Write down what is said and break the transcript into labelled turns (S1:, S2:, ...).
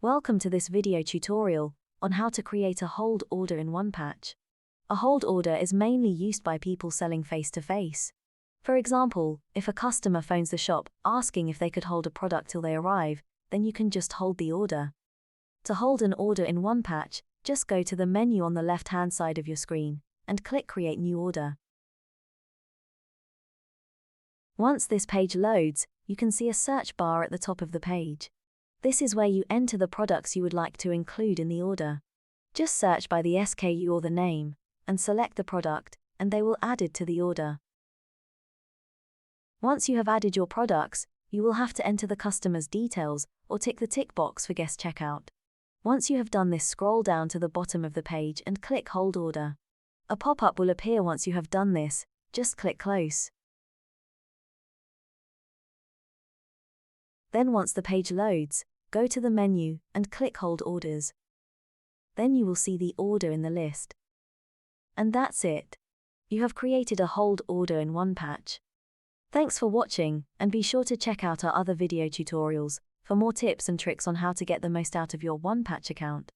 S1: Welcome to this video tutorial on how to create a hold order in OnePatch. A hold order is mainly used by people selling face-to-face. For example, if a customer phones the shop asking if they could hold a product till they arrive, then you can just hold the order. To hold an order in OnePatch, just go to the menu on the left-hand side of your screen and click Create New Order. Once this page loads, you can see a search bar at the top of the page. This is where you enter the products you would like to include in the order. Just search by the SKU or the name, and select the product, and they will add it to the order. Once you have added your products, you will have to enter the customer's details or tick the tick box for guest checkout. Once you have done this, scroll down to the bottom of the page and click Hold Order. A pop-up will appear once you have done this, just click Close. Then once the page loads, go to the menu and click Hold Orders. Then you will see the order in the list. And that's it. You have created a hold order in OnePatch. Thanks for watching, and be sure to check out our other video tutorials for more tips and tricks on how to get the most out of your OnePatch account.